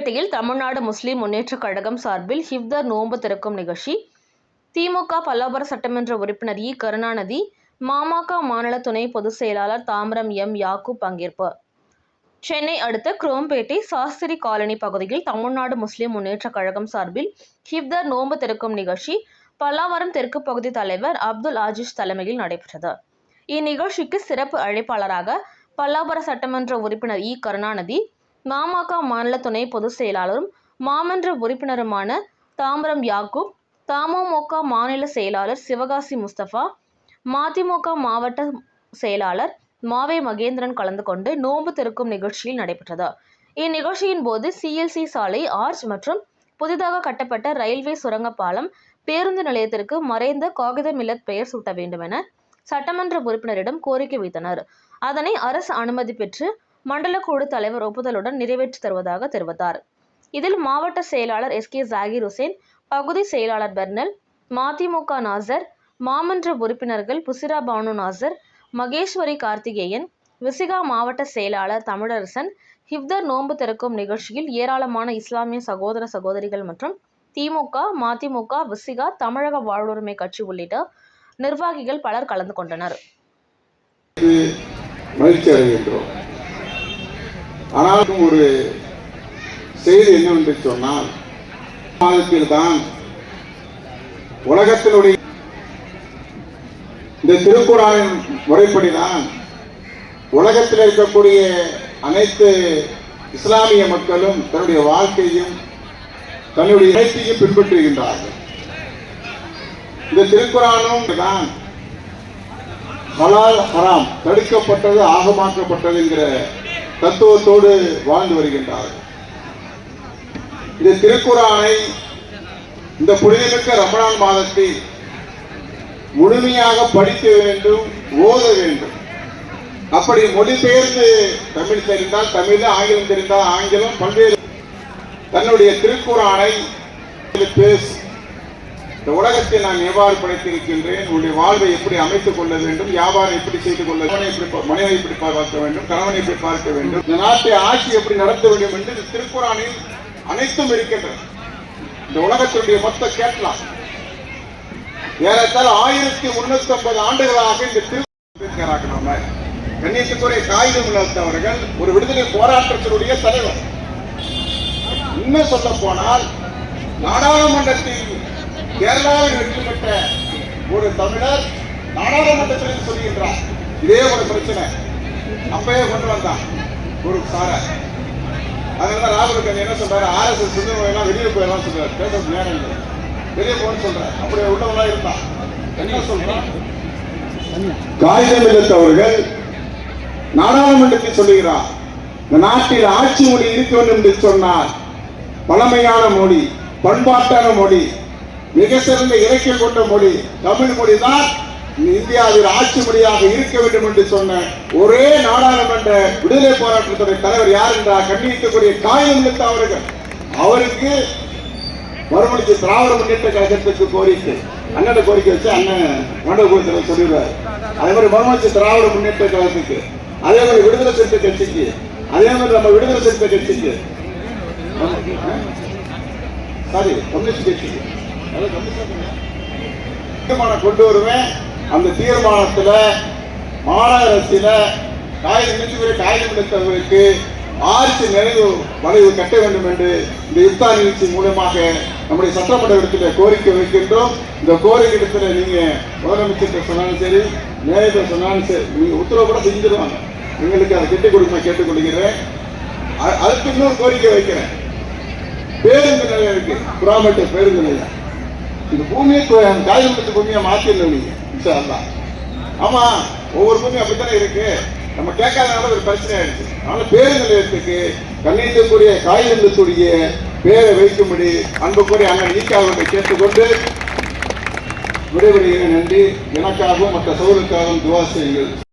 குரோம்பேட்டையில் தமிழ்நாடு முஸ்லிம் முன்னேற்றக் கழகம் சார்பில் ஹிஃப்தர் நோன்பு திறக்கும் நிகழ்ச்சி. திமுக பல்லாவரம் சட்டமன்ற உறுப்பினர் இ. கருணாநிதி, ம.ம.க. மாநில துணை பொதுச் செயலாளர் தாம்பரம் எம். யாக்கூப் பங்கேற்பு. சென்னை அடுத்த குரோம்பேட்டை சாஸ்திரி காலனி பகுதியில் தமிழ்நாடு முஸ்லிம் முன்னேற்றக் கழகம் சார்பில் ஹிஃப்தர் நோன்பு திறக்கும் நிகழ்ச்சி பல்லாவரம் தெற்கு பகுதி தலைவர் அப்துல் ஆஜிஸ் தலைமையில் நடைபெற்றது. இந்நிகழ்ச்சிக்கு சிறப்பு அழைப்பாளராக பல்லாவரம் சட்டமன்ற உறுப்பினர் இ. கருணாநிதி, ம.ம.க. மாநில துணை பொதுச் செயலாளரும் மாமன்ற உறுப்பினருமான தாம்பரம் யாக்கூப், தமுமுக மாநில செயலாளர் சிவகாசி முஸ்தபா, மதிமுக மாவட்ட செயலாளர் மாவே மகேந்திரன் கலந்து கொண்டு நோன்பு திறக்கும் நிகழ்ச்சியில் நடைபெற்றது. இந்நிகழ்ச்சியின் போது CLC சாலை, ஆர்ச் மற்றும் புதிதாக கட்டப்பட்ட ரயில்வே சுரங்கப்பாலம், பேருந்து நிலையத்திற்கு மறைந்த காகித மில்லத் பெயர் சூட்ட வேண்டும் என சட்டமன்ற உறுப்பினரிடம் கோரிக்கை வைத்தனர். அதனை அரசு அனுமதி பெற்று மண்டல குழு தலைவர் ஒப்புதலுடன் நிறைவேற்றி தருவதாக தெரிவித்தார். இதில் மாவட்ட செயலாளர் SK ஜாகிர் ஹுசேன், பகுதி செயலாளர் பெர்னல், மதிமுக நாசர், மாமன்ற உறுப்பினர்கள் புசிரா பானு நாசர், மகேஸ்வரி கார்த்திகேயன், விசிகா மாவட்ட செயலாளர் தமிழரசன். ஹிஃப்தர் நோன்பு திறக்கும் நிகழ்ச்சியில் ஏராளமான இஸ்லாமிய சகோதர சகோதரிகள் மற்றும் திமுக, மதிமுக, விசிகா, தமிழக வாழ்வுரிமை கட்சி உள்ளிட்ட நிர்வாகிகள் பலர் கலந்து கொண்டனர். மகிழ்ச்சி அடைகின்றோம். ஆனாலும் ஒரு செய்தி என்னவென்று சொன்னால், மாதத்தில்தான் உலகத்தினுடைய இந்த திருக்குர்ஆனின் முறைப்படிதான் உலகத்தில் இருக்கக்கூடிய அனைத்து இஸ்லாமிய மக்களும் தன்னுடைய வாழ்க்கையும் தன்னுடைய இணைத்தையும் பின்பற்றுகின்றார்கள். இந்த திருக்குர்ஆனும் தான் ஹலால் ஹராம், தடுக்கப்பட்டது ஆகமாக்கப்பட்டது என்கிற தத்துவத்தோடு வாழ்ந்து வருகின்றார்கள். இந்த திருக்குர்ஆனை இந்த புனிதமிக்க ரமலான் மாதத்தில் முழுமையாக படிக்க வேண்டும், ஓத வேண்டும். அப்படி மொழிபெயர்ந்து தமிழ் தெரிந்தால் தமிழ், ஆங்கிலம் தெரிந்தால் ஆங்கிலம், பல்வேறு தன்னுடைய திருக்குர்ஆனை பேசு. இந்த உலகத்தை நான் எவ்வாறு படைத்திருக்கின்றேன், உன்னுடைய வாழ்வை எப்படி அமைத்துக் கொள்ள வேண்டும், வியாபாரம் எப்படி செய்து கொள்ள வேண்டும், மனைவி எப்படி பார்க்க வேண்டும், கணவனை எப்படி பார்க்க வேண்டும், இந்த நாட்டை ஆட்சி எப்படி நடத்த வேண்டும் என்று இந்த திருக்குர்ஆனில் அனைத்தும் இருக்கின்றன. இந்த உலகத்தினுடைய மொத்த கேட்கலாம். ஏறத்தாழ 1350 ஆண்டுகளாக இந்த திருக்குர்ஆன் நம்ம கண்ணியத்துக்குரிய காகிதம் இல்லாதவர்கள் ஒரு விடுதலை போராட்டத்தினுடைய தலைவர். இன்னும் சொல்ல போனால் நாடாளுமன்றத்தில் கேரளாவில் வெற்றி பெற்ற ஒரு தமிழர் நாடாளுமன்றத்தில் சொல்கின்றார், இதே ஒரு பிரச்சனை அப்பயே கொண்டு வந்தான் ஒரு சாரர். அதனால ராகுல் காந்தி என்ன சொல்றாரு, RSS எல்லாம் வெளியே போயெல்லாம் சொல்றாரு, பேச நேரம் இல்லை, வெளியே போன்னு சொல்றாரு. அப்படி உள்ளவங்களா இருந்தான். என்ன சொல்றான், காகிதம் இல்லத்தவர்கள் நாடாளுமன்றத்தில் சொல்லுகிறார், இந்த நாட்டில் ஆட்சி மொழி இருக்க வேண்டும் என்று சொன்னால் பழமையான மொழி, பண்பாட்டான மொழி, மிக சிறந்த இலக்கியம் கொண்ட மொழி தமிழ் மொழி தான் இந்தியாவில் ஆட்சி மொழியாக இருக்க வேண்டும் என்று சொன்ன ஒரே நாடாளுமன்ற விடுதலை போராட்டத்துடைய தலைவர் யார் என்றால் கண்ணியத்துக்குரிய காகிதம் அவர்கள். அவருக்கு மறுமலர்ச்சி திராவிட முன்னேற்ற கழகத்துக்கு கோரிக்கை, அண்ணன் கோரிக்கை வச்சு அண்ணன் மண்டபத்தில் சொல்லிடுவார். அதே மாதிரி மறுமலர்ச்சி திராவிட முன்னேற்ற கழகத்துக்கு, அதே மாதிரி விடுதலை சிறுத்தை கட்சிக்கு, அதே மாதிரி நம்ம விடுதலை சிறுத்தை கட்சிக்கு, சாரி கம்யூனிஸ்ட் கட்சிக்கு தீர்மானம் கொண்டு வருவேன். அந்த தீர்மானத்தில் மாநகரத்தில் காகிதம் எடுத்தவர்களுக்கு ஆட்சி நிறைவு வளைவு கட்ட வேண்டும் என்று இந்த இஃப்தார் நிகழ்ச்சி மூலமாக நம்முடைய சட்டமன்ற இடத்துல கோரிக்கை வைக்கின்றோம். இந்த கோரிக்கை இடத்துல நீங்க முதலமைச்சர் சொன்னாலும் சரி, நேரத்தில் சொன்னாலும் சரி, நீங்க உத்தரவு கூட செஞ்சிருவாங்க. எங்களுக்கு அதை கெட்டுக் கொடுக்க கேட்டுக்கொள்கிறேன். அதுக்கு இன்னொரு கோரிக்கை வைக்கிறேன். பேருந்து நிலையம் இருக்கு, குரோம்பேட்டை பேருந்து நிலையம். இந்த பூமியை காகிதம் பூமியை மாத்திரல நீங்க. ஆமா, ஒவ்வொரு பூமியும் அப்படித்தானே இருக்கு. நம்ம கேட்காதனால ஒரு பிரச்சனை ஆயிடுச்சு. அதனால பேருந்து நிலையத்துக்கு கண்ணியத்துக்குரிய காகிதத்துடைய பேரை வைக்கும்படி அன்புக்குரிய அண்ணன் ஈகா அவர்களை கேட்டுக்கொண்டு விடைபெறுகிறேன். நன்றி. எனக்காகவும் மற்ற சோழருக்காகவும் துவா செய்யுங்கள்.